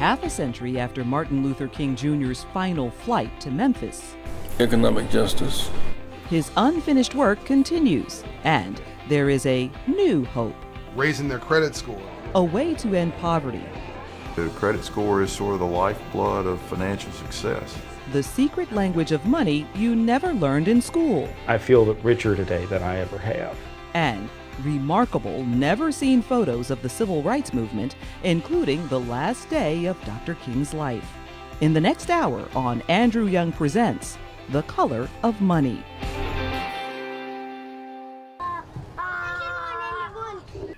half a century after Martin Luther King Jr.'s final flight to Memphis. Economic justice. His unfinished work continues, and there is a new hope. Raising their credit score. A way to end poverty. The credit score is sort of the lifeblood of financial success. The secret language of money you never learned in school. I feel that richer today than I ever have. And remarkable, never-seen photos of the civil rights movement, including the last day of Dr. King's life. In the next hour on Andrew Young Presents The Color of Money.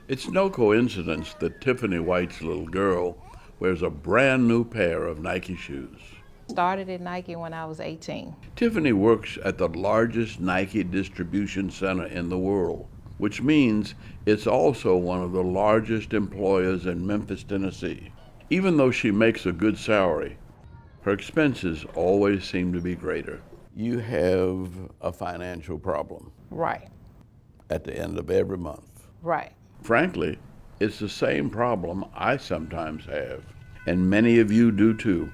It's no coincidence that Tiffany White's little girl wears a brand new pair of Nike shoes. Started at Nike when I was 18. Tiffany works at the largest Nike distribution center in the world, which means it's also one of the largest employers in Memphis, Tennessee. Even though she makes a good salary, her expenses always seem to be greater. You have a financial problem. Right. At the end of every month. Right. Frankly, it's the same problem I sometimes have, and many of you do too.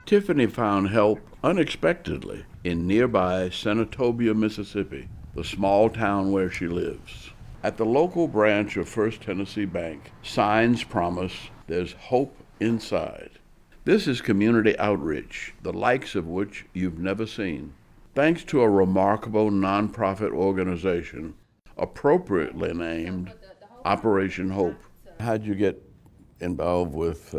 Tiffany found help unexpectedly in nearby Senatobia, Mississippi, the small town where she lives. At the local branch of First Tennessee Bank, signs promise there's hope inside. This is community outreach, the likes of which you've never seen. Thanks to a remarkable nonprofit organization, appropriately named Operation Hope. How'd you get involved with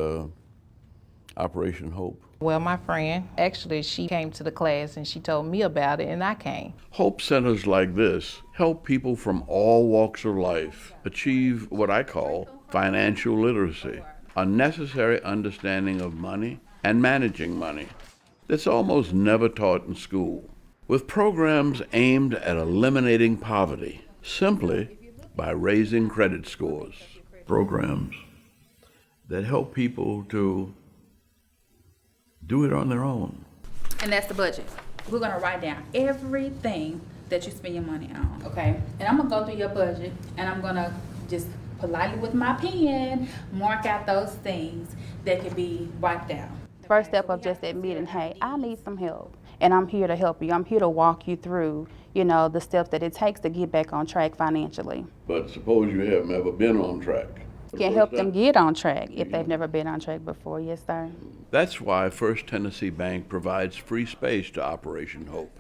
Operation Hope? Well, my friend, actually, she came to the class and she told me about it and I came. Hope centers like this help people from all walks of life achieve what I call financial literacy. a necessary understanding of money and managing money that's almost never taught in school, with programs aimed at eliminating poverty simply by raising credit scores. Programs that help people to do it on their own. And that's the budget. We're gonna write down everything that you spend your money on, okay? And I'm gonna go through your budget and I'm gonna just politely with my pen mark out those things that could be wiped out. First step of just admitting, hey, I need some help and I'm here to help you. I'm here to walk you through, the steps that it takes to get back on track financially. But suppose you haven't ever been on track. You can help them get on track if they've never been on track before, yes sir. That's why First Tennessee Bank provides free space to Operation Hope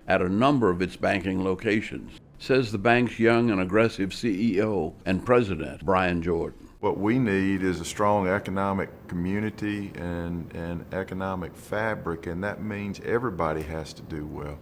at a number of its banking locations, says the bank's young and aggressive CEO and president, Brian Jordan. What we need is a strong economic community and economic fabric, and that means everybody has to do well.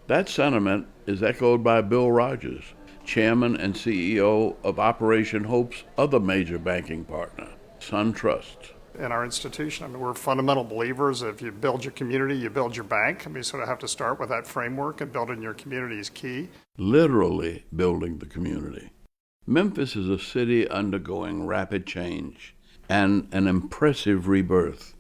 That sentiment is echoed by Bill Rogers, chairman and CEO of Operation Hope's other major banking partner, SunTrust. In our institution, we're fundamental believers. If you build your community, you build your bank. You sort of have to start with that framework, and building your community is key. Literally building the community. Memphis is a city undergoing rapid change and an impressive rebirth.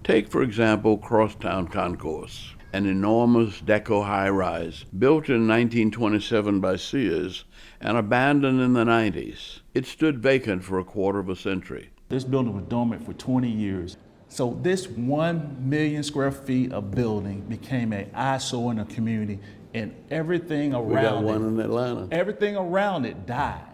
Take, for example, Crosstown Concourse, an enormous deco high-rise built in 1927 by Sears and abandoned in the 90s. It stood vacant for a quarter of a century. This building was dormant for 20 years. So this 1 million square feet of building became an eyesore in the community, and everything around We got one in Atlanta. Everything around it died.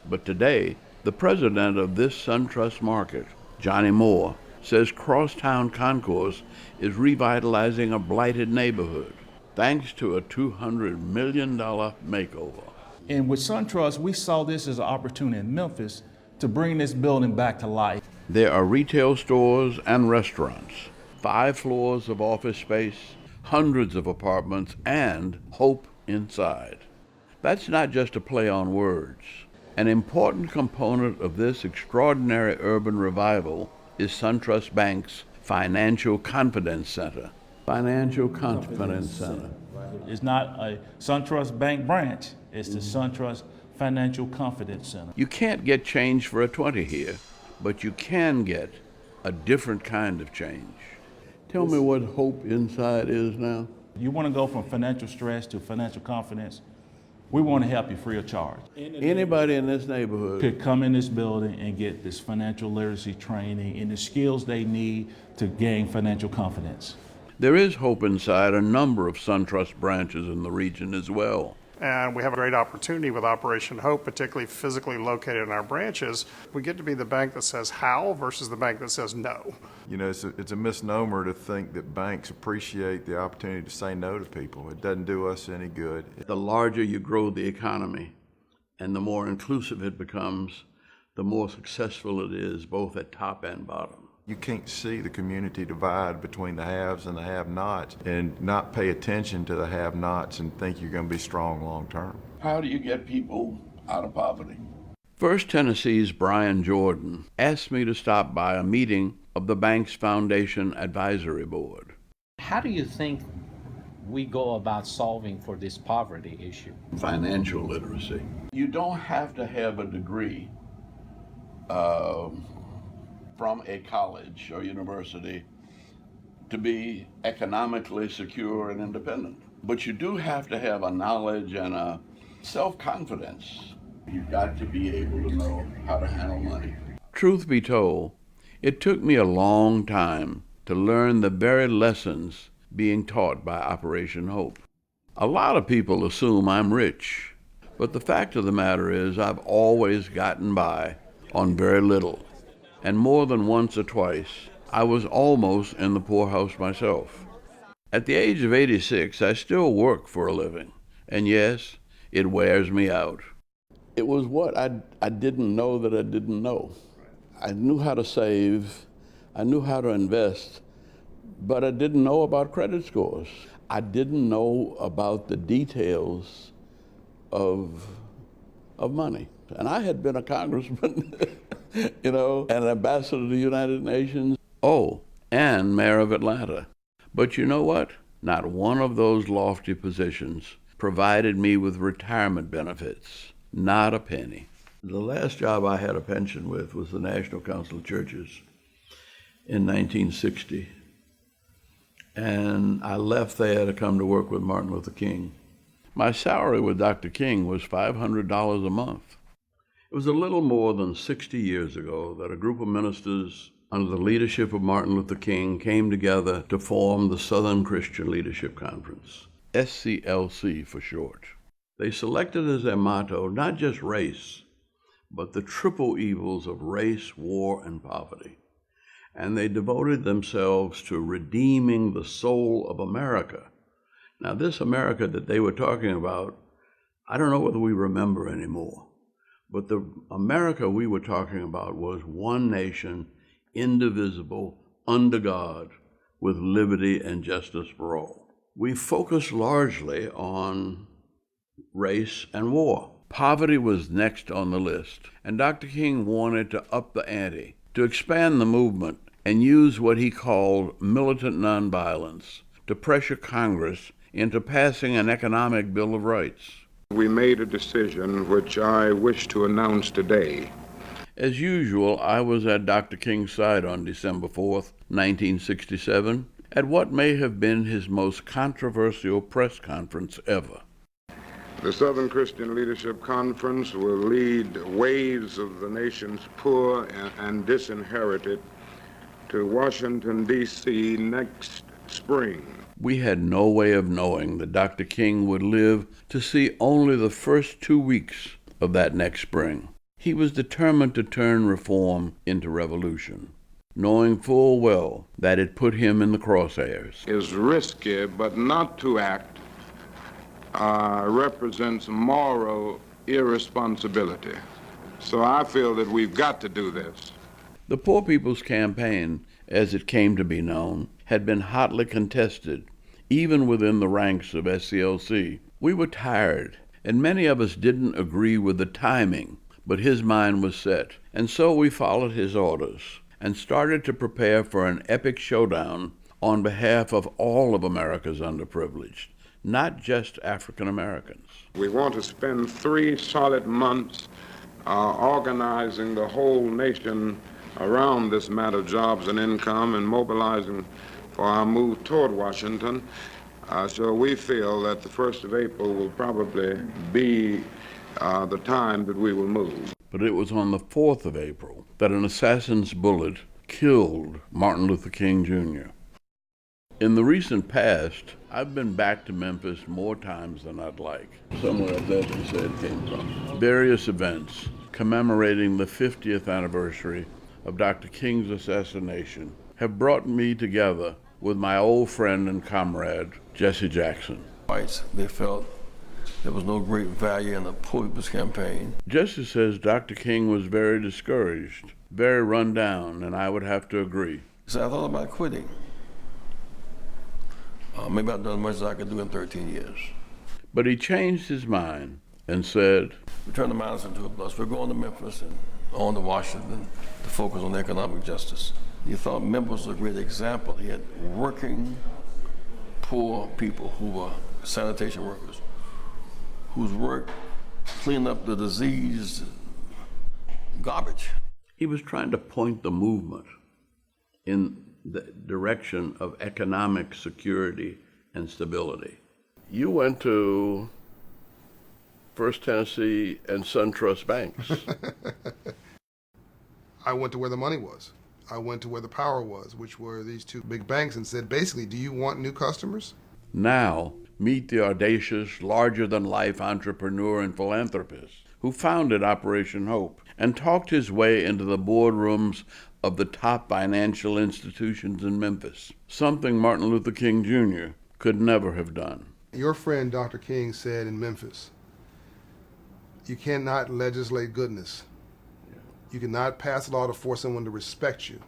But today, the president of this SunTrust market, Johnny Moore, says Crosstown Concourse is revitalizing a blighted neighborhood thanks to a $200 million makeover. And with SunTrust, we saw this as an opportunity in Memphis to bring this building back to life. There are retail stores and restaurants, 5 floors of office space, hundreds of apartments, and hope inside. That's not just a play on words. An important component of this extraordinary urban revival is SunTrust Bank's Financial Confidence Center. Financial Confidence Center. It's not a SunTrust Bank branch, it's the SunTrust Financial Confidence Center. You can't get change for a 20 here, but you can get a different kind of change. Tell me what hope inside is now. You want to go from financial stress to financial confidence, we want to help you free of charge. Anybody in this neighborhood Could come in this building and get this financial literacy training and the skills they need to gain financial confidence. There is hope inside a number of SunTrust branches in the region as well. And we have a great opportunity with Operation Hope, particularly physically located in our branches. We get to be the bank that says how versus the bank that says no. It's a misnomer to think that banks appreciate the opportunity to say no to people. It doesn't do us any good. The larger you grow the economy and the more inclusive it becomes, the more successful it is both at top and bottom. You can't see the community divide between the haves and the have-nots and not pay attention to the have-nots and think you're going to be strong long-term. How do you get people out of poverty? First Tennessee's Brian Jordan asked me to stop by a meeting of the bank's Foundation Advisory Board. How do you think we go about solving for this poverty issue? Financial literacy. You don't have to have a degree from a college or university to be economically secure and independent. But you do have to have a knowledge and a self-confidence. You've got to be able to know how to handle money. Truth be told, it took me a long time to learn the very lessons being taught by Operation Hope. A lot of people assume I'm rich, but the fact of the matter is I've always gotten by on very little. And more than once or twice, I was almost in the poorhouse myself. At the age of 86, I still work for a living. And yes, it wears me out. It was what I didn't know that I didn't know. I knew how to save, I knew how to invest, but I didn't know about credit scores. I didn't know about the details of money. And I had been a congressman, you know, and an ambassador to the United Nations. Oh, and mayor of Atlanta. But you know what? Not one of those lofty positions provided me with retirement benefits. Not a penny. The last job I had a pension with was the National Council of Churches in 1960. And I left there to come to work with Martin Luther King. My salary with Dr. King was $500 a month. It was a little more than 60 years ago that a group of ministers under the leadership of Martin Luther King came together to form the Southern Christian Leadership Conference, SCLC for short. They selected as their motto not just race, but the triple evils of race, war, and poverty. And they devoted themselves to redeeming the soul of America. Now, this America that they were talking about, I don't know whether we remember anymore, but the America we were talking about was one nation, indivisible, under God, with liberty and justice for all. We focused largely on race and war. Poverty was next on the list, and Dr. King wanted to up the ante, to expand the movement and use what he called militant nonviolence to pressure Congress into passing an economic Bill of Rights. We made a decision which I wish to announce today. As usual, I was at Dr. King's side on December 4th, 1967, at what may have been his most controversial press conference ever. The Southern Christian Leadership Conference will lead waves of the nation's poor and disinherited to Washington, D.C. next spring. We had no way of knowing that Dr. King would live to see only the first 2 weeks of that next spring. He was determined to turn reform into revolution, knowing full well that it put him in the crosshairs. Is risky, but not to act represents moral irresponsibility. So I feel that we've got to do this. The Poor People's Campaign, as it came to be known, had been hotly contested, even within the ranks of SCLC. We were tired, and many of us didn't agree with the timing, but his mind was set, and so we followed his orders and started to prepare for an epic showdown on behalf of all of America's underprivileged, not just African Americans. We want to spend 3 solid months organizing the whole nation around this matter of jobs and income and mobilizing for our move toward Washington. So we feel that the 1st of April will probably be the time that we will move. But it was on the 4th of April that an assassin's bullet killed Martin Luther King Jr. In the recent past, I've been back to Memphis more times than I'd like. Somewhere up there, she said, came from. Various events commemorating the 50th anniversary of Dr. King's assassination have brought me together with my old friend and comrade, Jesse Jackson. Whites, they felt there was no great value in the Poor People's Campaign. Jesse says Dr. King was very discouraged, very run down, and I would have to agree. So I thought about quitting. Maybe I've done as much as I could do in 13 years. But he changed his mind and said, We turned the Madison into a bus. We're going to Memphis and on to Washington to focus on economic justice. He thought Memphis was a great example. He had working, poor people who were sanitation workers, whose work cleaned up the diseased garbage. He was trying to point the movement in the direction of economic security and stability. You went to First Tennessee and SunTrust banks. I went to where the money was. I went to where the power was, which were these 2 big banks, and said, basically, do you want new customers? Now, meet the audacious, larger-than-life entrepreneur and philanthropist who founded Operation Hope and talked his way into the boardrooms of the top financial institutions in Memphis, something Martin Luther King Jr. could never have done. Your friend, Dr. King, said in Memphis, you cannot legislate goodness. You cannot pass a law to force someone to respect you.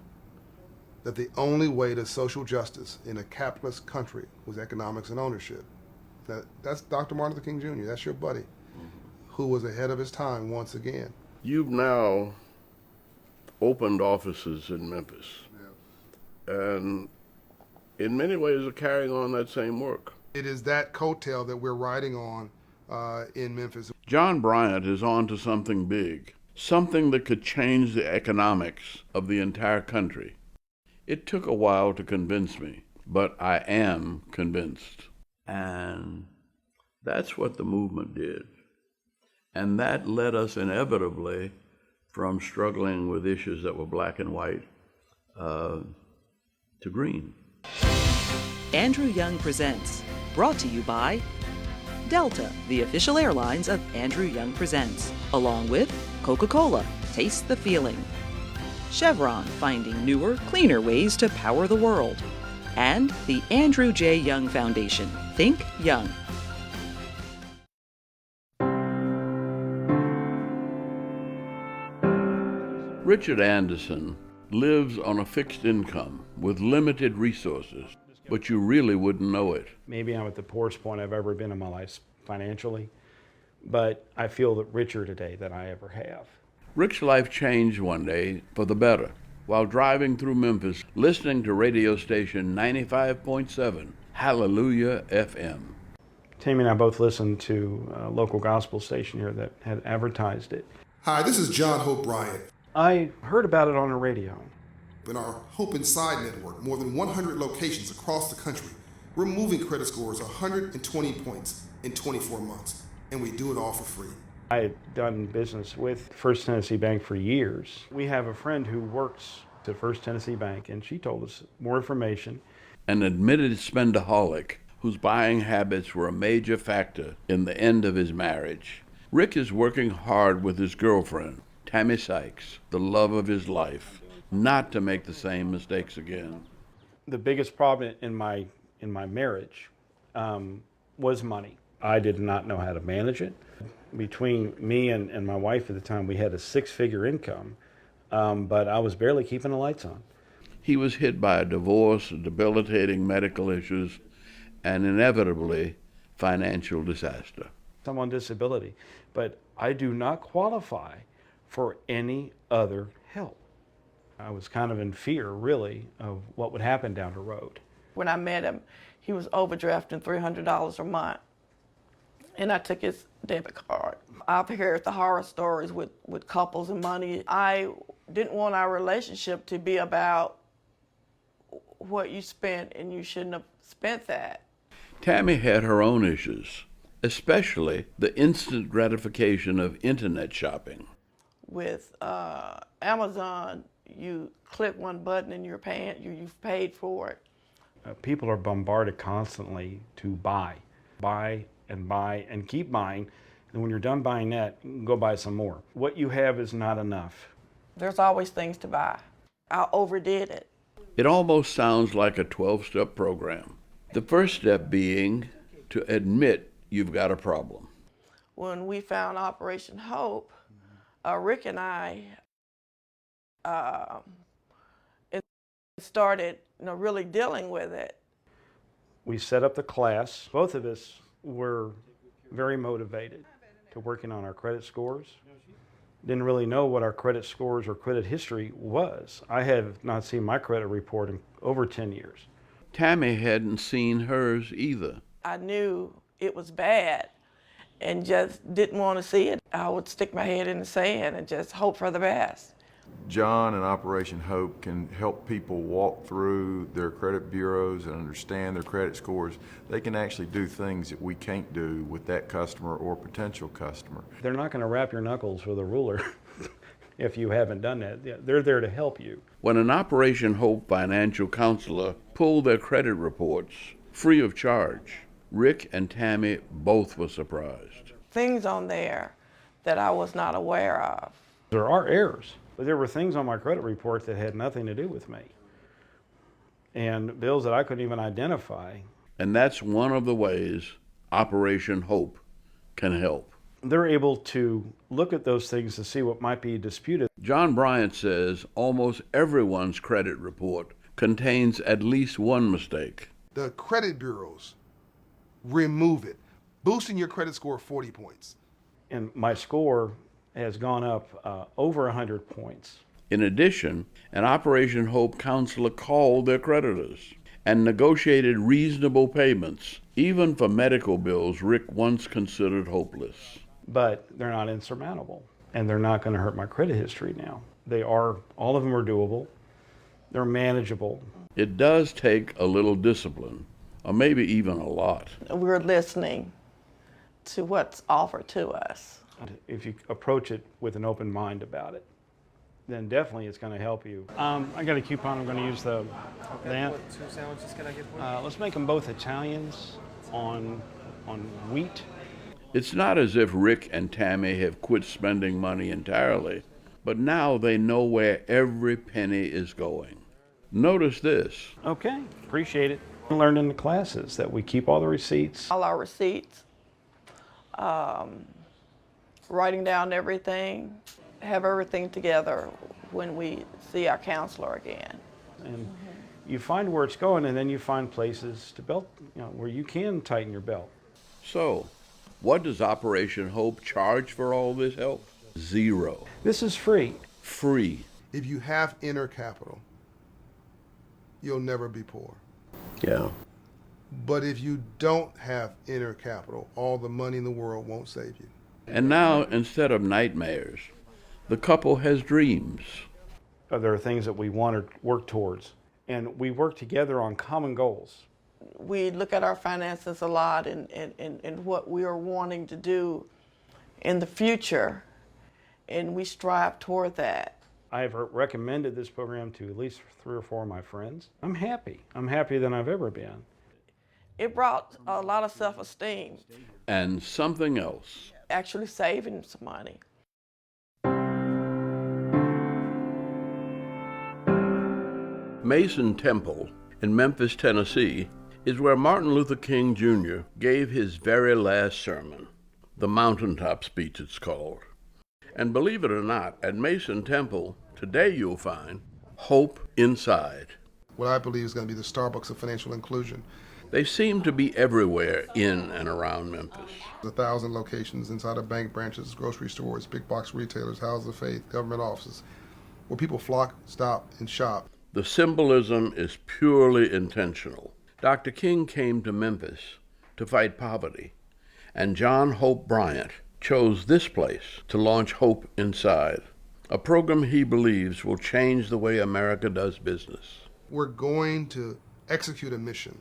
That the only way to social justice in a capitalist country was economics and ownership. That's Dr. Martin Luther King Jr., that's your buddy. who was ahead of his time once again. You've now opened offices in Memphis, and in many ways are carrying on that same work. It is that coattail that we're riding on in Memphis. John Bryant is on to something big, something that could change the economics of the entire country. It took a while to convince me, but I am convinced. And that's what the movement did. And that led us inevitably from struggling with issues that were black and white to green. Andrew Young Presents, brought to you by Delta, the official airlines of Andrew Young Presents, along with Coca-Cola, taste the feeling. Chevron, finding newer, cleaner ways to power the world. And the Andrew J. Young Foundation, Think Young. Richard Anderson lives on a fixed income with limited resources, but you really wouldn't know it. Maybe I'm at the poorest point I've ever been in my life financially, but I feel that richer today than I ever have. Rick's life changed one day for the better while driving through Memphis, listening to radio station 95.7 Hallelujah FM. Tammy and I both listened to a local gospel station here that had advertised it. Hi, this is John Hope Bryant. I heard about it on the radio. In our Hope Inside network, more than 100 locations across the country, we're moving credit scores 120 points in 24 months, and we do it all for free. I had done business with First Tennessee Bank for years. We have a friend who works at First Tennessee Bank, and she told us more information. An admitted spendaholic whose buying habits were a major factor in the end of his marriage. Rick is working hard with his girlfriend, Tammy Sykes, the love of his life, not to make the same mistakes again. The biggest problem in my marriage was money. I did not know how to manage it. Between me and my wife at the time, we had a 6-figure income, but I was barely keeping the lights on. He was hit by a divorce, debilitating medical issues, and inevitably financial disaster. I'm on disability, but I do not qualify for any other help. I was kind of in fear, really, of what would happen down the road. When I met him, he was overdrafting $300 a month, and I took his debit card. I've heard the horror stories with couples and money. I didn't want our relationship to be about what you spent, and you shouldn't have spent that. Tammy had her own issues, especially the instant gratification of internet shopping. With Amazon, you click one button and you've paid for it. People are bombarded constantly to buy and keep buying. And when you're done buying that, go buy some more. What you have is not enough. There's always things to buy. I overdid it. It almost sounds like a 12-step program. The first step being to admit you've got a problem. When we found Operation Hope, Rick and I started really dealing with it. We set up the class. Both of us were very motivated to working on our credit scores. Didn't really know what our credit scores or credit history was. I have not seen my credit report in over 10 years. Tammy hadn't seen hers either. I knew it was bad and just didn't want to see it. I would stick my head in the sand and just hope for the best. John and Operation Hope can help people walk through their credit bureaus and understand their credit scores. They can actually do things that we can't do with that customer or potential customer. They're not going to wrap your knuckles with a ruler if you haven't done that. They're there to help you. When an Operation Hope financial counselor pulled their credit reports free of charge, Rick and Tammy both were surprised. Things on there that I was not aware of. There are errors, but there were things on my credit report that had nothing to do with me, and bills that I couldn't even identify. And that's one of the ways Operation Hope can help. They're able to look at those things to see what might be disputed. John Bryant says almost everyone's credit report contains at least one mistake. The credit bureaus remove it, boosting your credit score 40 points. And my score has gone up over 100 points. In addition, an Operation Hope counselor called their creditors and negotiated reasonable payments, even for medical bills Rick once considered hopeless. But they're not insurmountable, and they're not going to hurt my credit history now. All of them are doable. They're manageable. It does take a little discipline, or maybe even a lot. We're listening to what's offered to us. If you approach it with an open mind about it, then definitely it's going to help you. I got a coupon. I'm going to use that. What 2 sandwiches can I get for you? Let's make them both Italians on wheat. It's not as if Rick and Tammy have quit spending money entirely, but now they know where every penny is going. Notice this. Okay, appreciate it. I learned in the classes that we keep all the receipts. All our receipts, writing down everything, have everything together when we see our counselor again. And you find where it's going, and then you find places to belt, where you can tighten your belt. So, what does Operation Hope charge for all this help? $0. This is free. Free. If you have inner capital, you'll never be poor. Yeah. But if you don't have inner capital, all the money in the world won't save you. And now, instead of nightmares, the couple has dreams. There are things that we want to work towards, and we work together on common goals. We look at our finances a lot and what we are wanting to do in the future, and we strive toward that. I have recommended this program to at least 3 or 4 of my friends. I'm happy. I'm happier than I've ever been. It brought a lot of self-esteem. And something else. Actually saving some money. Mason Temple in Memphis, Tennessee, is where Martin Luther King Jr. gave his very last sermon. The mountaintop speech, it's called. And believe it or not, at Mason Temple, today you'll find hope inside. What I believe is going to be the Starbucks of financial inclusion. They seem to be everywhere in and around Memphis. 1,000 locations inside of bank branches, grocery stores, big box retailers, houses of faith, government offices, where people flock, stop, and shop. The symbolism is purely intentional. Dr. King came to Memphis to fight poverty, and John Hope Bryant chose this place to launch Hope Inside, a program he believes will change the way America does business. We're going to execute a mission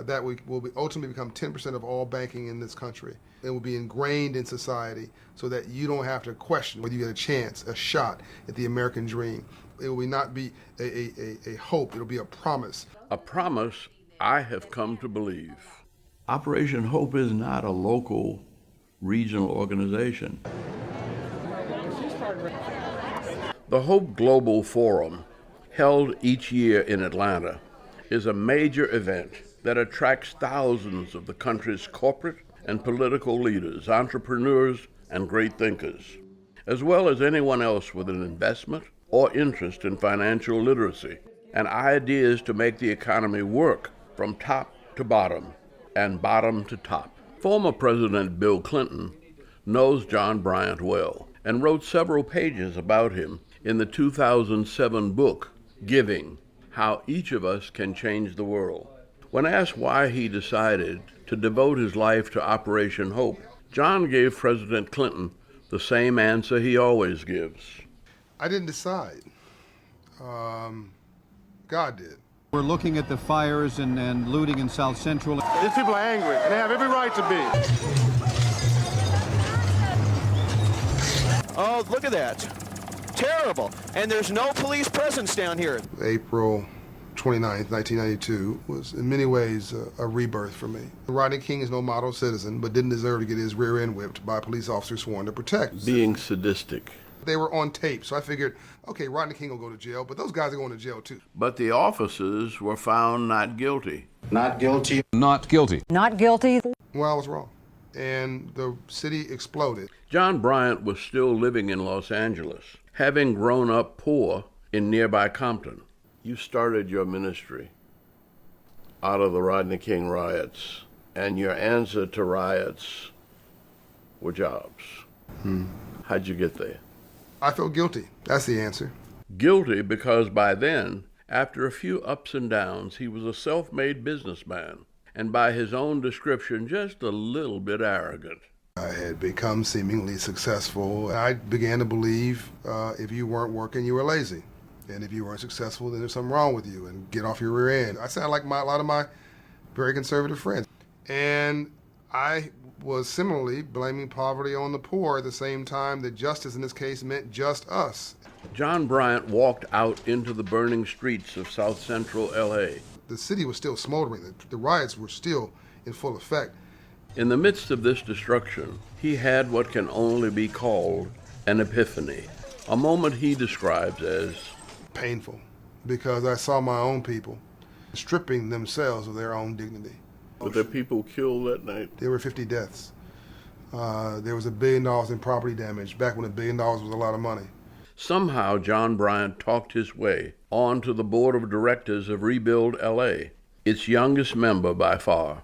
that will ultimately become 10% of all banking in this country. It will be ingrained in society so that you don't have to question whether you get a chance, a shot at the American dream. It will not be a hope, it'll be a promise. A promise I have come to believe. Operation Hope is not a local, regional organization. The Hope Global Forum, held each year in Atlanta, is a major event that attracts thousands of the country's corporate and political leaders, entrepreneurs, and great thinkers, as well as anyone else with an investment or interest in financial literacy and ideas to make the economy work from top to bottom and bottom to top. Former President Bill Clinton knows John Bryant well and wrote several pages about him in the 2007 book, Giving: How Each of Us Can Change the World. When asked why he decided to devote his life to Operation Hope, John gave President Clinton the same answer he always gives. I didn't decide. God did. We're looking at the fires and looting in South Central. These people are angry, and they have every right to be. Oh, look at that. Terrible. And there's no police presence down here. April 29th, 1992 was in many ways a rebirth for me. Rodney King is no model citizen, but didn't deserve to get his rear end whipped by police officers sworn to protect. Being sadistic. They were on tape, so I figured, okay, Rodney King will go to jail, but those guys are going to jail too. But the officers were found not guilty. Not guilty. Not guilty. Not guilty. Well, I was wrong. And the city exploded. John Bryant was still living in Los Angeles, having grown up poor in nearby Compton. You started your ministry out of the Rodney King riots, and your answer to riots were jobs. How'd you get there? I felt guilty. That's the answer. Guilty because by then, after a few ups and downs, he was a self-made businessman, and by his own description, just a little bit arrogant. I had become seemingly successful. I began to believe if you weren't working, you were lazy. And if you weren't successful, then there's something wrong with you, and get off your rear end. I sound like a lot of my very conservative friends. And I was similarly blaming poverty on the poor at the same time that justice in this case meant just us. John Bryant walked out into the burning streets of South Central L.A. The city was still smoldering. The riots were still in full effect. In the midst of this destruction, he had what can only be called an epiphany, a moment he describes as painful, because I saw my own people stripping themselves of their own dignity. Were there people killed that night? There were 50 deaths. There was $1 billion in property damage, back when $1 billion was a lot of money. Somehow John Bryant talked his way onto the board of directors of Rebuild LA, its youngest member by far.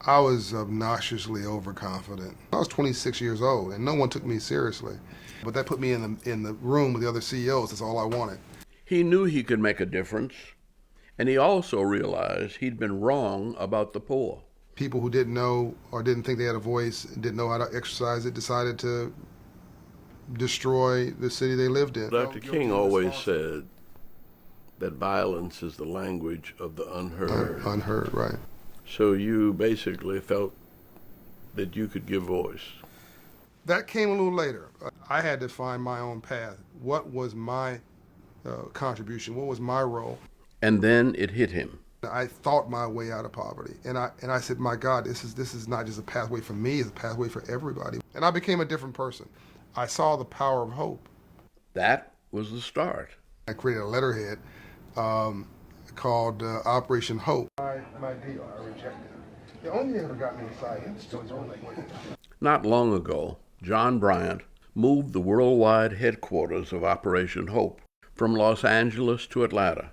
I was obnoxiously overconfident. I was 26 years old, and no one took me seriously. But that put me in the room with the other CEOs. That's all I wanted. He knew he could make a difference, and he also realized he'd been wrong about the poor. People who didn't know or didn't think they had a voice, didn't know how to exercise it, decided to destroy the city they lived in. Dr. King always said that violence is the language of the unheard. Unheard, right. So you basically felt that you could give voice. That came a little later. I had to find my own path. What was my contribution? What was my role? And then it hit him. I thought my way out of poverty, and I said, my God, this is not just a pathway for me, it's a pathway for everybody. And I became a different person. I saw the power of hope. That was the start. I created a letterhead called Operation Hope. My deal, I rejected it. The only thing that ever got me excited was Not long ago, John Bryant moved the worldwide headquarters of Operation Hope from Los Angeles to Atlanta.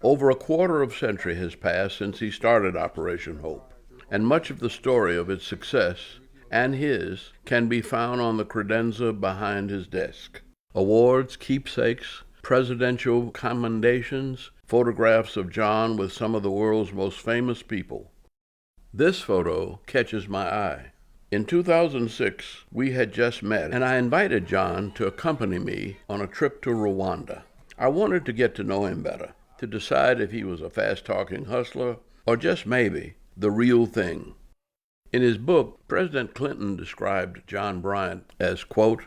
Over a quarter of a century has passed since he started Operation Hope, and much of the story of its success and his can be found on the credenza behind his desk. Awards, keepsakes, presidential commendations, photographs of John with some of the world's most famous people. This photo catches my eye. In 2006, we had just met, and I invited John to accompany me on a trip to Rwanda. I wanted to get to know him better, to decide if he was a fast-talking hustler or just maybe the real thing. In his book, President Clinton described John Bryant as, quote,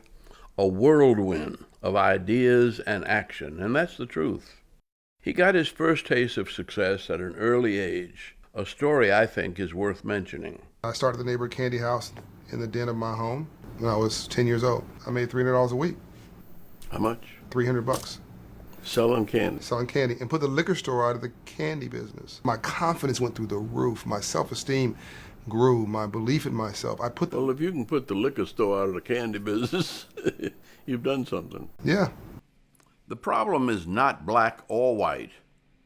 a whirlwind of ideas and action, and that's the truth. He got his first taste of success at an early age, a story I think is worth mentioning. I started the neighborhood candy house in the den of my home when I was 10 years old. I made $300 a week. How much? $300. Selling candy. Selling candy, and put the liquor store out of the candy business. My confidence went through the roof. My self-esteem grew. My belief in myself. Well, if you can put the liquor store out of the candy business, you've done something. Yeah. The problem is not black or white,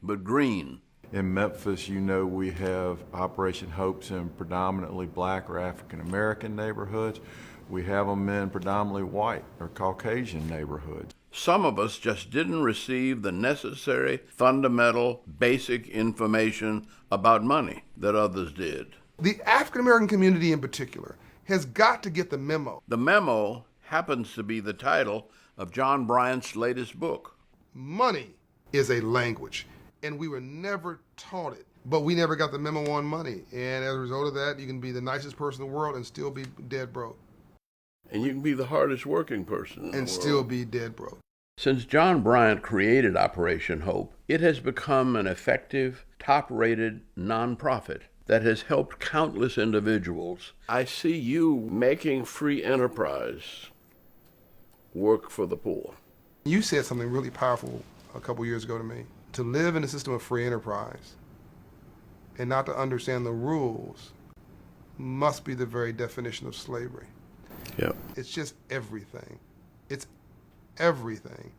but green. In Memphis, you know, we have Operation Hopes in predominantly black or African American neighborhoods. We have them in predominantly white or Caucasian neighborhoods. Some of us just didn't receive the necessary, fundamental, basic information about money that others did. The African American community in particular has got to get the memo. The memo happens to be the title of John Bryant's latest book. Money is a language, and we were never taught it. But we never got the memo on money, and as a result of that, you can be the nicest person in the world and still be dead broke. And you can be the hardest working person in the world. And still be dead broke. Since John Bryant created Operation Hope, it has become an effective, top-rated nonprofit that has helped countless individuals. I see you making free enterprise work for the poor. You said something really powerful a couple years ago to me. To live in a system of free enterprise and not to understand the rules must be the very definition of slavery. Yeah. It's just everything. It's everything.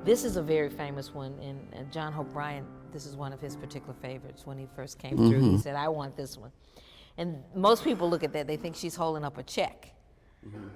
This is a very famous one, and John Hope Bryant This is one of his particular favorites. When he first came through, he said, I want this one. And most people look at that, they think she's holding up a check.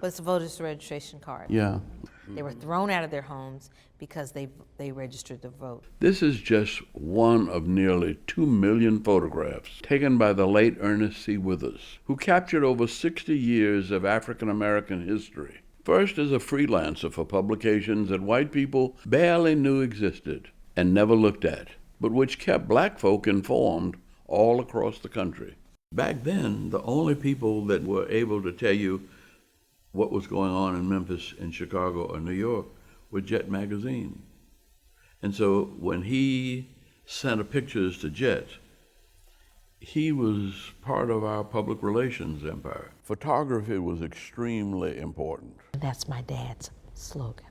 But it's a voter's registration card. Yeah. They were thrown out of their homes because they registered to vote. This is just one of nearly 2 million photographs taken by the late Ernest C. Withers, who captured over 60 years of African American history. First as a freelancer for publications that white people barely knew existed and never looked at, but which kept black folk informed all across the country. Back then, the only people that were able to tell you what was going on in Memphis and Chicago or New York were Jet magazine. And so when he sent pictures to Jet, he was part of our public relations empire. Photography was extremely important. That's my dad's slogan.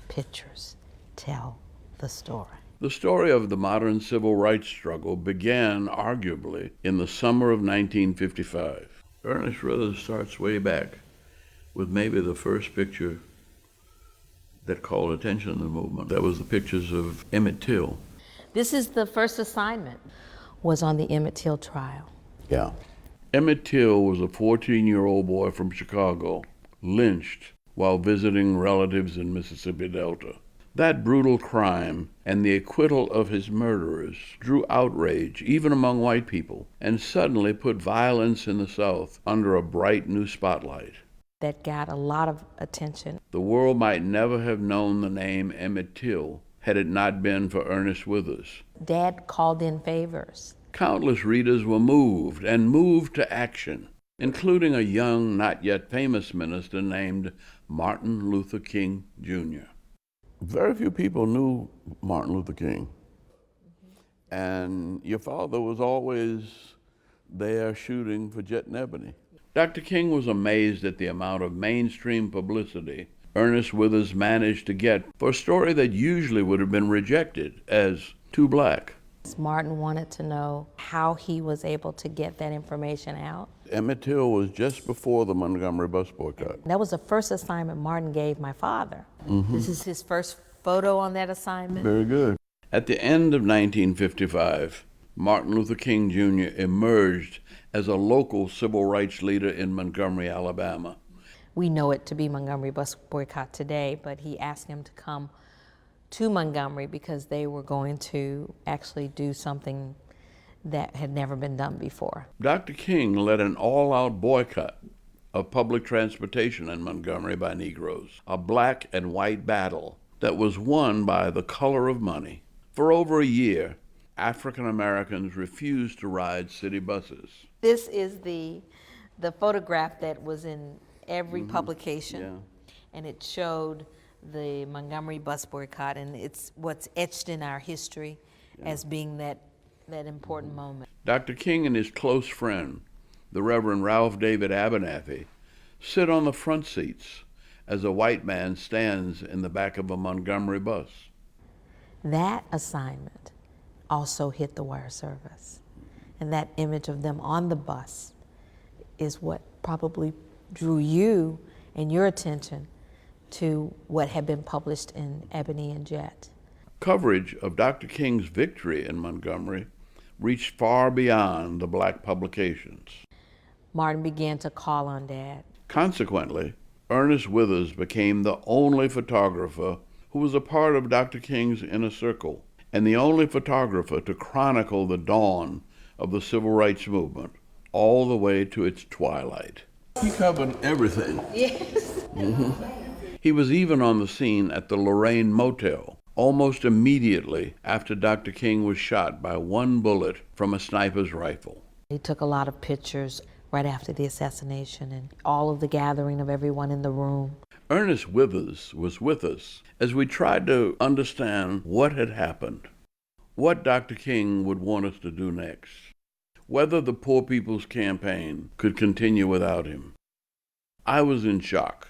Pictures tell the story. The story of the modern civil rights struggle began, arguably, in the summer of 1955. Ernest Withers starts way back with maybe the first picture that called attention to the movement. That was the pictures of Emmett Till. This is the first assignment, was on the Emmett Till trial. Yeah. Emmett Till was a 14-year-old boy from Chicago, lynched while visiting relatives in Mississippi Delta. That brutal crime and the acquittal of his murderers drew outrage even among white people and suddenly put violence in the South under a bright new spotlight. That got a lot of attention. The world might never have known the name Emmett Till had it not been for Ernest Withers. Dad called in favors. Countless readers were moved and moved to action, including a young, not yet famous minister named Martin Luther King, Jr. Very few people knew Martin Luther King. And your father was always there shooting for Jet and Ebony. Dr. King was amazed at the amount of mainstream publicity Ernest Withers managed to get for a story that usually would have been rejected as too black. Martin wanted to know how he was able to get that information out. Emmett Till was just before the Montgomery bus boycott. That was the first assignment Martin gave my father. This is his first photo on that assignment. Very good. At the end of 1955, Martin Luther King Jr. emerged as a local civil rights leader in Montgomery, Alabama. We know it to be Montgomery bus boycott today, but he asked him to come to Montgomery because they were going to actually do something that had never been done before. Dr. King led an all-out boycott of public transportation in Montgomery by Negroes, a black and white battle that was won by the color of money. For over a year, African Americans refused to ride city buses. This is the photograph that was in every publication, and it showed the Montgomery bus boycott, and it's what's etched in our history as being that important moment. Dr. King and his close friend, the Reverend Ralph David Abernathy, sit on the front seats as a white man stands in the back of a Montgomery bus. That assignment also hit the wire service, and that image of them on the bus is what probably drew you and your attention to what had been published in Ebony and Jet. Coverage of Dr. King's victory in Montgomery reached far beyond the black publications. Martin began to call on Dad. Consequently, Ernest Withers became the only photographer who was a part of Dr. King's inner circle, and the only photographer to chronicle the dawn of the civil rights movement all the way to its twilight. He covered everything. Yes. He was even on the scene at the Lorraine Motel almost immediately after Dr. King was shot by one bullet from a sniper's rifle. He took a lot of pictures right after the assassination and all of the gathering of everyone in the room. Ernest Withers was with us as we tried to understand what had happened, what Dr. King would want us to do next, whether the Poor People's Campaign could continue without him. I was in shock.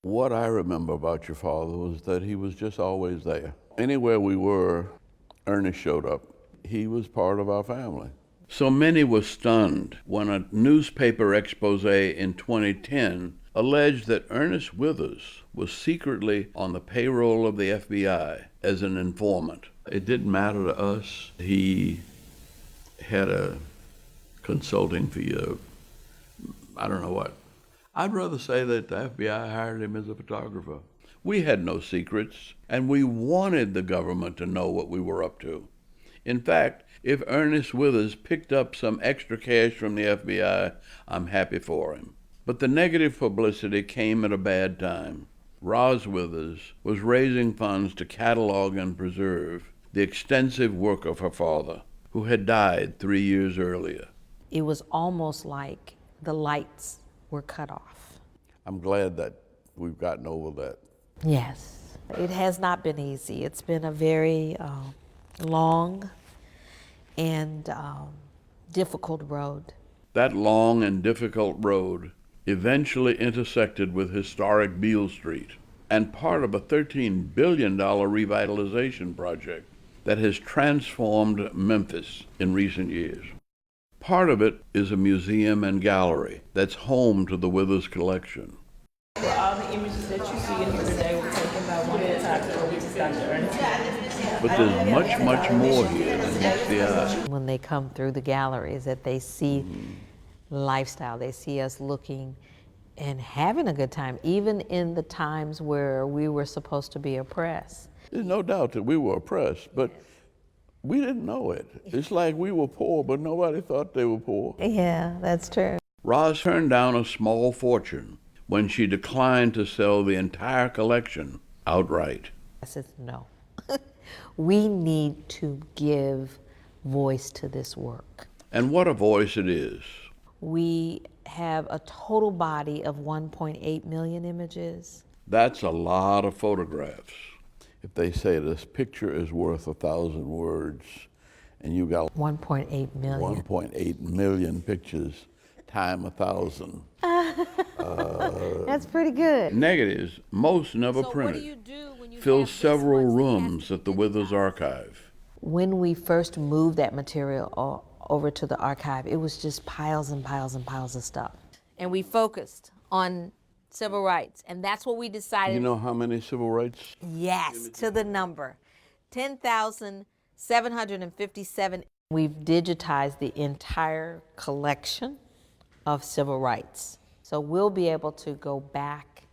What I remember about your father was that he was just always there. Anywhere we were, Ernest showed up. He was part of our family. So many were stunned when a newspaper expose in 2010 alleged that Ernest Withers was secretly on the payroll of the FBI as an informant. It didn't matter to us. He had a consulting fee of, I don't know what. I'd rather say that the FBI hired him as a photographer. We had no secrets, and we wanted the government to know what we were up to. In fact, if Ernest Withers picked up some extra cash from the FBI, I'm happy for him. But the negative publicity came at a bad time. Roz Withers was raising funds to catalog and preserve the extensive work of her father, who had died 3 years earlier. It was almost like the lights were cut off. I'm glad that we've gotten over that. Yes, it has not been easy. It's been a very long and difficult road. That long and difficult road eventually intersected with historic Beale Street and part of a $13 billion revitalization project that has transformed Memphis in recent years. Part of it is a museum and gallery that's home to the Withers collection. All the images that you see in here today were taken by one photographer, which is Dr. Ernest. But there's much, much more here than meets the eye. When they come through the galleries, that they see lifestyle, they see us looking and having a good time, even in the times where we were supposed to be oppressed. There's no doubt that we were oppressed, but we didn't know it. It's like we were poor, but nobody thought they were poor. Yeah, that's true. Roz turned down a small fortune when she declined to sell the entire collection outright. I said, no. We need to give voice to this work. And what a voice it is. We have a total body of 1.8 million images. That's a lot of photographs. If they say this picture is worth 1,000 words, and you got 1.8 million. 1.8 million pictures time 1,000. That's pretty good. Negatives, most never printed, what do you do when you fill have several rooms at the Withers Archive. When we first moved that material over to the archive, it was just piles and piles and piles of stuff. And we focused on civil rights, and that's what we decided. You know how many civil rights? Yes, to the number. 10,757. We've digitized the entire collection of civil rights. So we'll be able to go back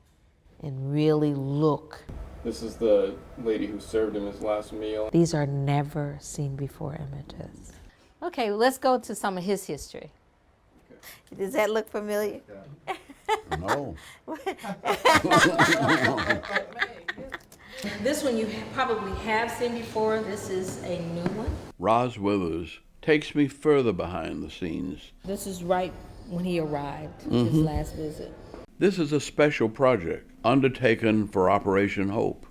and really look. This is the lady who served him his last meal. These are never seen before images. Okay, let's go to some of his history. Okay. Does that look familiar? No. This one you probably have seen before. This is a new one. Roz Withers takes me further behind the scenes. This is right when he arrived, his last visit. This is a special project undertaken for Operation Hope.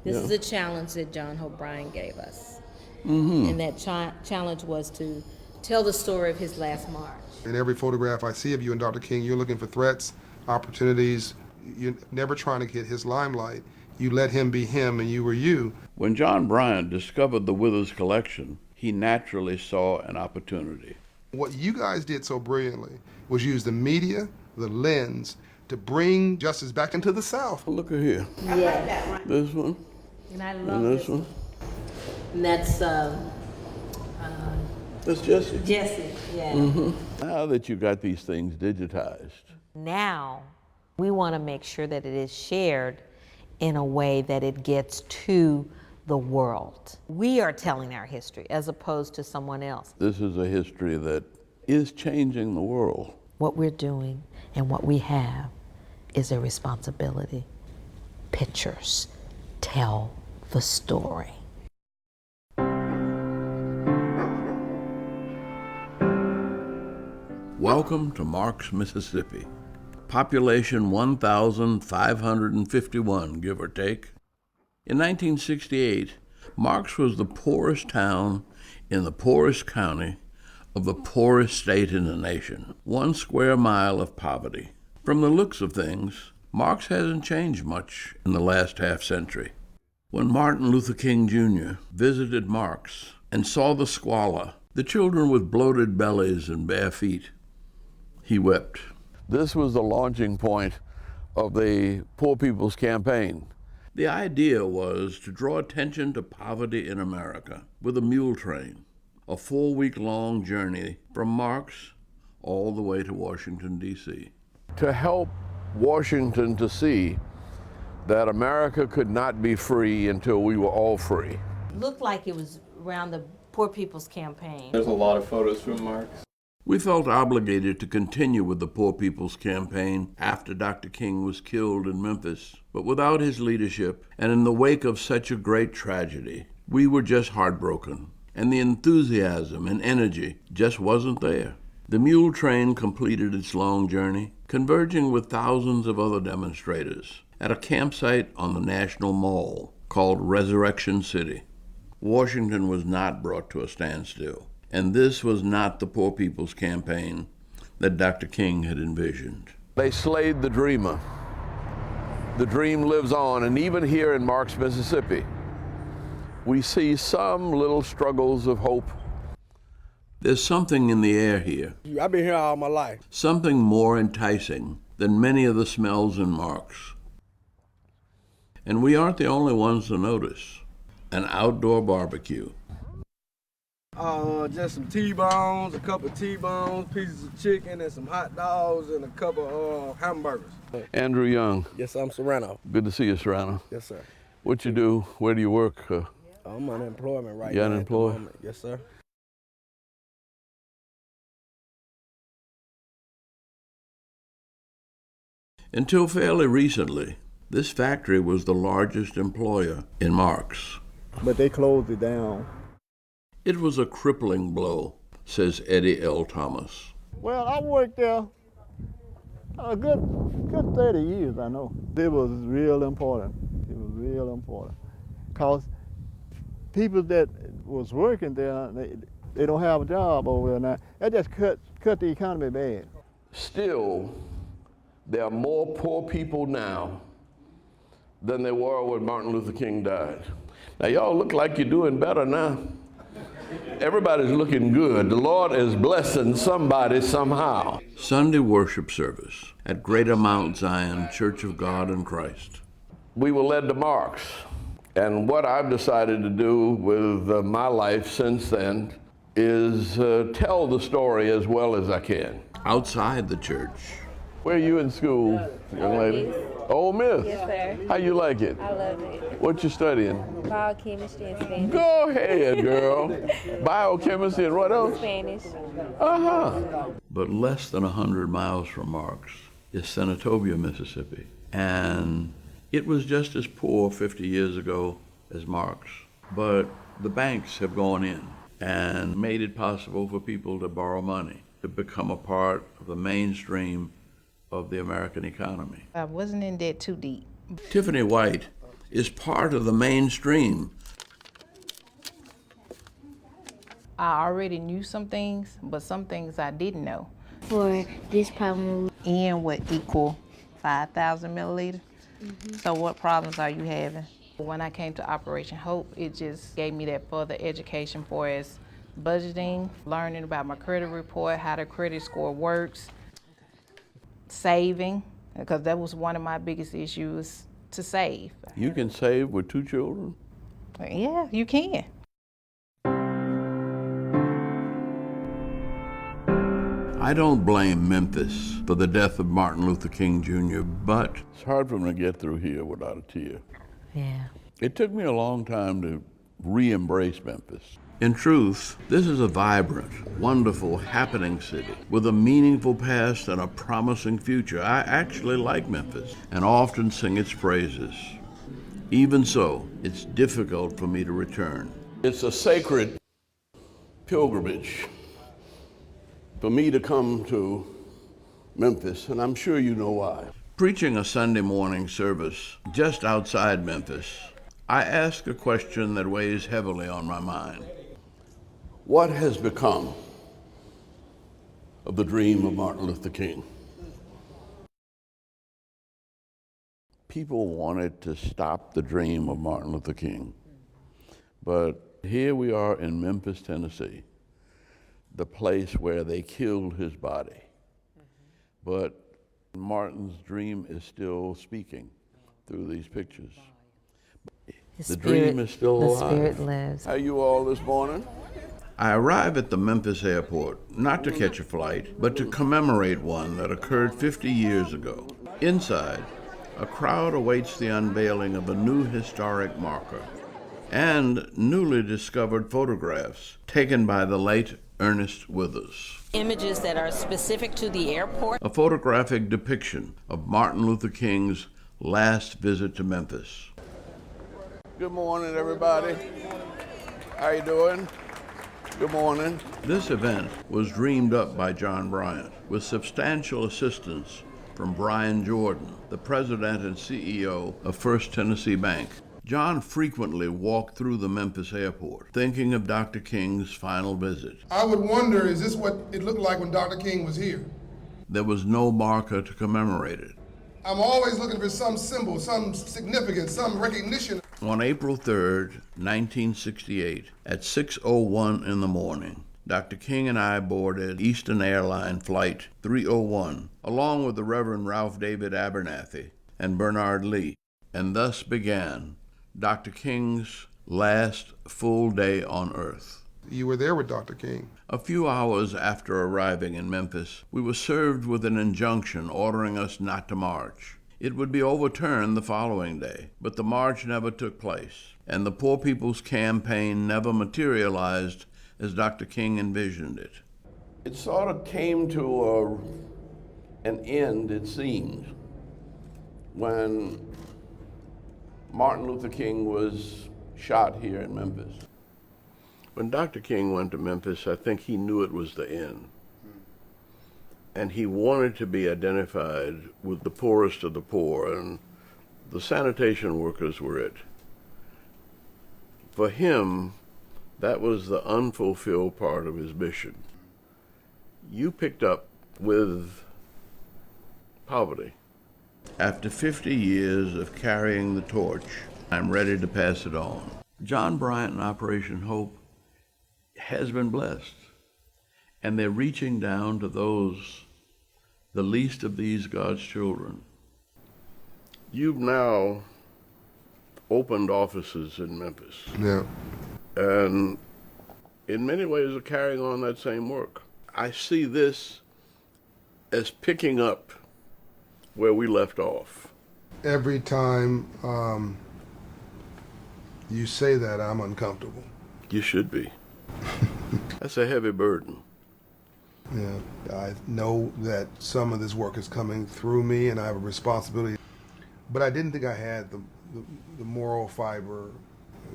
This is a challenge that John Hope Bryan gave us. And that challenge was to tell the story of his last march. In every photograph I see of you and Dr. King, you're looking for threats, opportunities. You're never trying to get his limelight. You let him be him and you were you. When John Bryan discovered the Withers collection, he naturally saw an opportunity. What you guys did so brilliantly was use the media, the lens, to bring justice back into the South. Look at here. Yeah. I like that one. This one. And I love this one. And that's Jesse. Jesse, yeah. Now that you got these things digitized. Now, we want to make sure that it is shared in a way that it gets to the world. We are telling our history as opposed to someone else. This is a history that is changing the world. What we're doing and what we have is a responsibility. Pictures tell the story. Welcome to Marks, Mississippi. Population 1,551, give or take. In 1968, Marks was the poorest town in the poorest county of the poorest state in the nation. 1 square mile of poverty. From the looks of things, Marks hasn't changed much in the last half century. When Martin Luther King Jr. visited Marks and saw the squalor, the children with bloated bellies and bare feet, he wept. This was the launching point of the Poor People's Campaign. The idea was to draw attention to poverty in America with a mule train, a 4-week-long journey from Marks all the way to Washington, D.C. To help Washington to see that America could not be free until we were all free. Looked like it was around the Poor People's Campaign. There's a lot of photos from Marks. We felt obligated to continue with the Poor People's Campaign after Dr. King was killed in Memphis. But without his leadership, and in the wake of such a great tragedy, we were just heartbroken, and the enthusiasm and energy just wasn't there. The mule train completed its long journey, converging with thousands of other demonstrators at a campsite on the National Mall called Resurrection City. Washington was not brought to a standstill, and this was not the Poor People's Campaign that Dr. King had envisioned. They slayed the dreamer. The dream lives on, and even here in Marks, Mississippi, we see some little struggles of hope. There's something in the air here. I've been here all my life. Something more enticing than many of the smells in Marks. And we aren't the only ones to notice. An outdoor barbecue. Just some T-bones, a couple of T-bones, pieces of chicken, and some hot dogs, and a couple of hamburgers. Andrew Young. Yes, I'm Serrano. Good to see you, Serrano. Yes, sir. What you do? Where do you work? I'm unemployment right You now. unemployed? At the moment. Yes, sir. Until fairly recently, this factory was the largest employer in Marks. But they closed it down. It was a crippling blow, says Eddie L. Thomas. Well, I worked there a good 30 years, I know. It was real important. It was real important. Because people that was working there, they don't have a job over there now. That just cut the economy bad. Still, there are more poor people now than there were when Martin Luther King died. Now, y'all look like you're doing better now. Everybody's looking good. The Lord is blessing somebody somehow. Sunday worship service at Greater Mount Zion Church of God in Christ. We were led to Marks, and what I've decided to do with my life since then is tell the story as well as I can. Outside the church. Where are you in school, young lady? Ole Miss? Yes, sir. How you like it? I love it. What you studying? Biochemistry and Spanish. Go ahead, girl. Biochemistry and what else? Spanish. But less than 100 miles from Marks is Senatobia, Mississippi. And it was just as poor 50 years ago as Marks. But the banks have gone in and made it possible for people to borrow money, to become a part of the mainstream of the American economy. I wasn't in debt too deep. Tiffany White is part of the mainstream. I already knew some things, but some things I didn't know. For this problem, N would equal 5,000 milliliters. So what problems are you having? When I came to Operation Hope, it just gave me that further education for as budgeting, learning about my credit report, how the credit score works, saving, because that was one of my biggest issues, to save. You can save with 2 children? Yeah, you can. I don't blame Memphis for the death of Martin Luther King Jr., but it's hard for me to get through here without a tear. Yeah. It took me a long time to re-embrace Memphis. In truth, this is a vibrant, wonderful, happening city with a meaningful past and a promising future. I actually like Memphis and often sing its praises. Even so, it's difficult for me to return. It's a sacred pilgrimage for me to come to Memphis, and I'm sure you know why. Preaching a Sunday morning service just outside Memphis, I ask a question that weighs heavily on my mind. What has become of the dream of Martin Luther King? People wanted to stop the dream of Martin Luther King. But here we are in Memphis, Tennessee, the place where they killed his body. But Martin's dream is still speaking through these pictures. The spirit- dream is still the alive. spirit lives. How are you all this morning? I arrive at the Memphis airport, not to catch a flight, but to commemorate one that occurred 50 years ago. Inside, a crowd awaits the unveiling of a new historic marker and newly discovered photographs taken by the late Ernest Withers. Images that are specific to the airport. A photographic depiction of Martin Luther King's last visit to Memphis. Good morning, everybody. How you doing? Good morning. This event was dreamed up by John Bryant with substantial assistance from Brian Jordan, the president and CEO of First Tennessee Bank. John frequently walked through the Memphis airport, thinking of Dr. King's final visit. I would wonder, is this what it looked like when Dr. King was here? There was no marker to commemorate it. I'm always looking for some symbol, some significance, some recognition. On April 3rd, 1968, at 6:01 in the morning, Dr. King and I boarded Eastern Airline Flight 301, along with the Reverend Ralph David Abernathy and Bernard Lee, and thus began Dr. King's last full day on Earth. You were there with Dr. King. A few hours after arriving in Memphis, we were served with an injunction ordering us not to march. It would be overturned the following day, but the march never took place, and the Poor People's Campaign never materialized as Dr. King envisioned it. It sort of came to an end, it seemed, when Martin Luther King was shot here in Memphis. When Dr. King went to Memphis, I think he knew it was the end. And he wanted to be identified with the poorest of the poor, and the sanitation workers were it. For him, that was the unfulfilled part of his mission. You picked up with poverty. After 50 years of carrying the torch, I'm ready to pass it on. John Bryant and Operation Hope has been blessed, and they're reaching down to those, the least of these God's children. You've now opened offices in Memphis. Yeah. And in many ways are carrying on that same work. I see this as picking up where we left off. Every time you say that, I'm uncomfortable. You should be. That's a heavy burden. Yeah, I know that some of this work is coming through me and I have a responsibility, but I didn't think I had the moral fiber,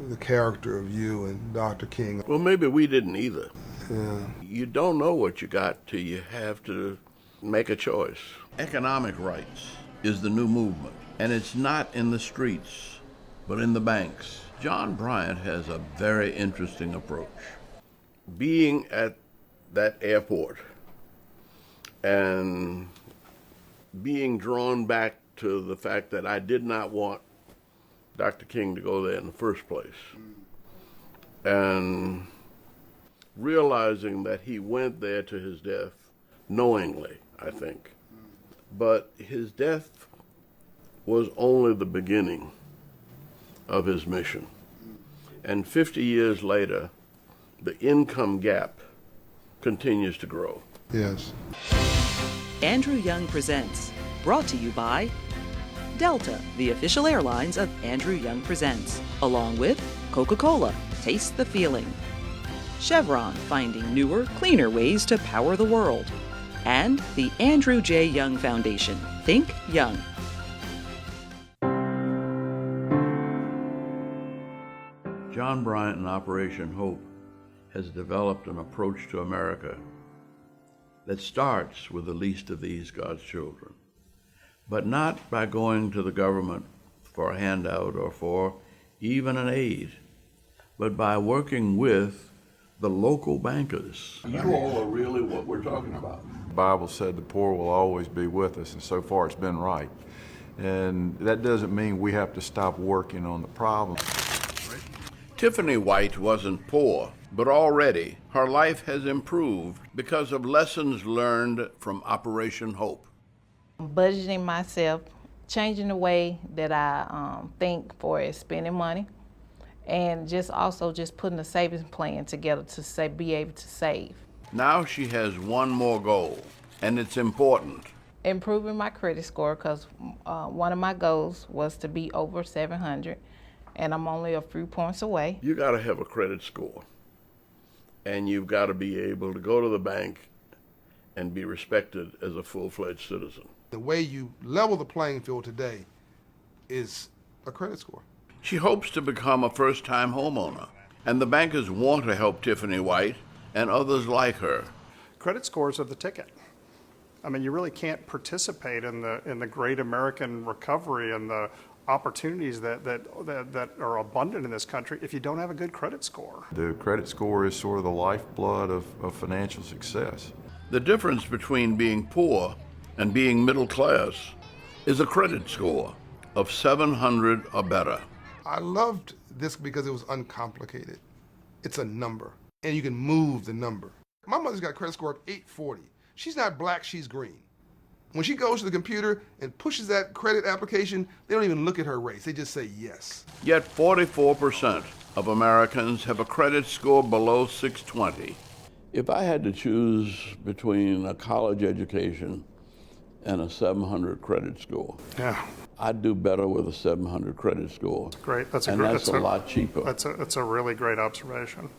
the character of you and Dr. King. Well, maybe we didn't either. Yeah. You don't know what you got till you have to make a choice. Economic rights is the new movement, and it's not in the streets, but in the banks. John Bryant has a very interesting approach. Being at that airport and being drawn back to the fact that I did not want Dr. King to go there in the first place, and realizing that he went there to his death knowingly, I think. But his death was only the beginning of his mission. And 50 years later, the income gap continues to grow. Yes. Andrew Young Presents, brought to you by Delta, the official airlines of Andrew Young Presents, along with Coca-Cola, taste the feeling. Chevron, finding newer, cleaner ways to power the world. And the Andrew J. Young Foundation, Think Young. John Bryant and Operation Hope has developed an approach to America that starts with the least of these God's children, but not by going to the government for a handout or for even an aid, but by working with the local bankers. You all are really what we're talking about. The Bible said the poor will always be with us, and so far it's been right. And that doesn't mean we have to stop working on the problem. Tiffany White wasn't poor, but already her life has improved because of lessons learned from Operation Hope. Budgeting myself, changing the way that I think for spending money, and just putting a savings plan together to be able to save. Now she has one more goal, and it's important. Improving my credit score, because one of my goals was to be over 700, and I'm only a few points away. You got to have a credit score, and you've got to be able to go to the bank and be respected as a full-fledged citizen. The way you level the playing field today is a credit score. She hopes to become a first-time homeowner, and the bankers want to help Tiffany White and others like her. Credit scores are the ticket. I mean, you really can't participate in the great American recovery and the opportunities that are abundant in this country if you don't have a good credit score. The credit score is sort of the lifeblood of financial success. The difference between being poor and being middle class is a credit score of 700 or better. I loved this because it was uncomplicated. It's a number, and you can move the number. My mother's got a credit score of 840. She's not black, she's green. When she goes to the computer and pushes that credit application, they don't even look at her race, they just say yes. Yet 44% of Americans have a credit score below 620. If I had to choose between a college education and a 700 credit score, I'd do better with a 700 credit score. Great, that's a lot cheaper. That's a really great observation.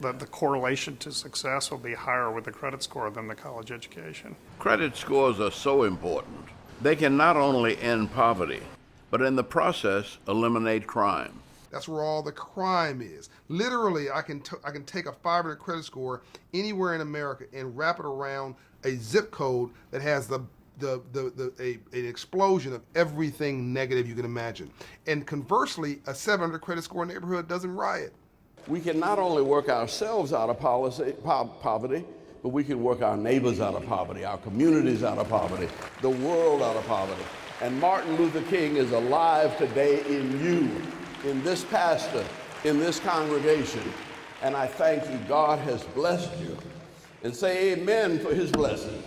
The correlation to success will be higher with the credit score than the college education. Credit scores are so important. They can not only end poverty, but in the process, eliminate crime. That's where all the crime is. Literally, I can take a 500 credit score anywhere in America and wrap it around a zip code that has an explosion of everything negative you can imagine. And conversely, a 700 credit score neighborhood doesn't riot. We can not only work ourselves out of poverty, but we can work our neighbors out of poverty, our communities out of poverty, the world out of poverty. And Martin Luther King is alive today in you, in this pastor, in this congregation. And I thank you. God has blessed you. And say amen for his blessings.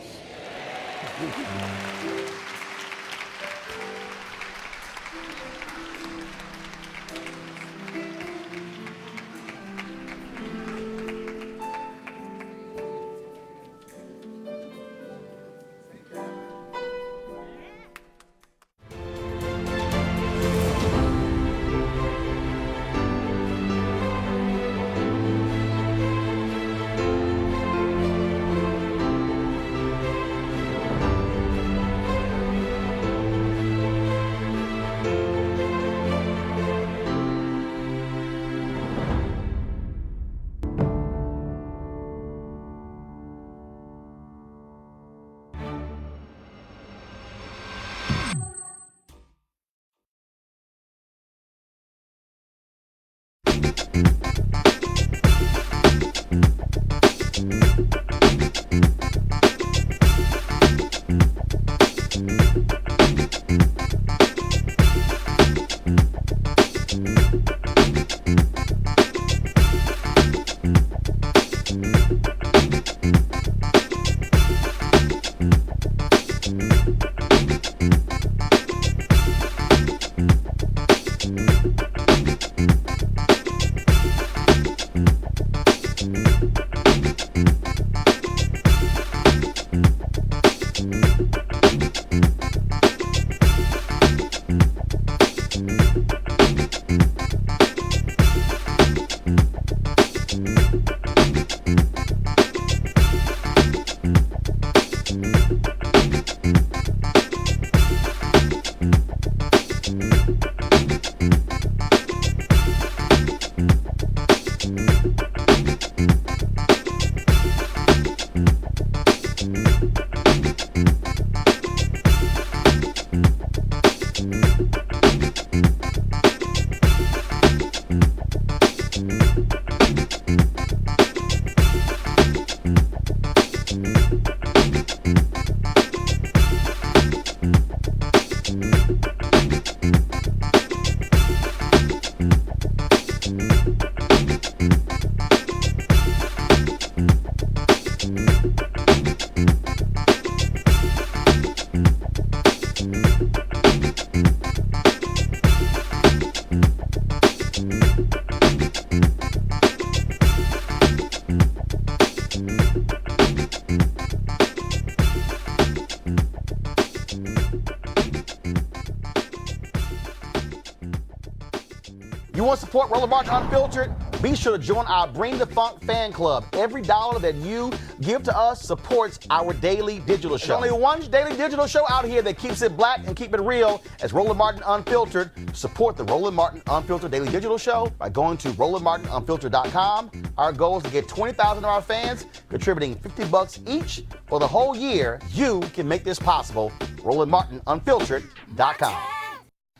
support Roland Martin Unfiltered, be sure to join our Bring the Funk fan club. Every dollar that you give to us supports our daily digital show. There's only one daily digital show out here that keeps it black and keep it real as Roland Martin Unfiltered. Support the Roland Martin Unfiltered daily digital show by going to RolandMartinUnfiltered.com. Our goal is to get 20,000 of our fans contributing $50 each for the whole year. You can make this possible. RolandMartinUnfiltered.com.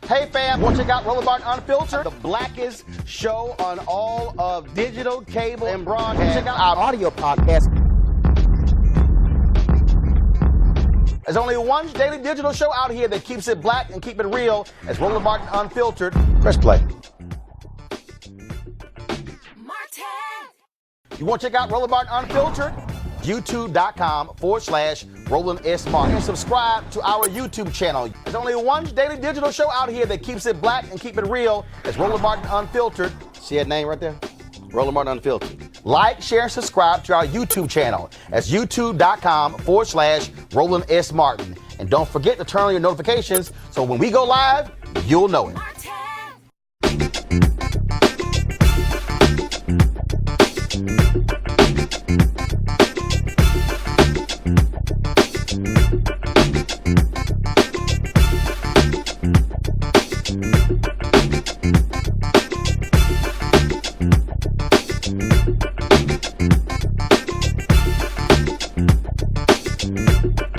Hey fam, want to check out Roland Martin Unfiltered, the blackest show on all of digital, cable, and broadcast. Check out our audio podcast. There's only one daily digital show out here that keeps it black and keep it real as Roland Martin Unfiltered. Press play. You want to check out Roland Martin Unfiltered? YouTube.com/Roland S. Martin. And subscribe to our YouTube channel. There's only one daily digital show out here that keeps it black and keep it real. It's Roland Martin Unfiltered. See that name right there? Roland Martin Unfiltered. Like, share, and subscribe to our YouTube channel. That's YouTube.com/Roland S. Martin. And don't forget to turn on your notifications so when we go live, you'll know it. Thank you.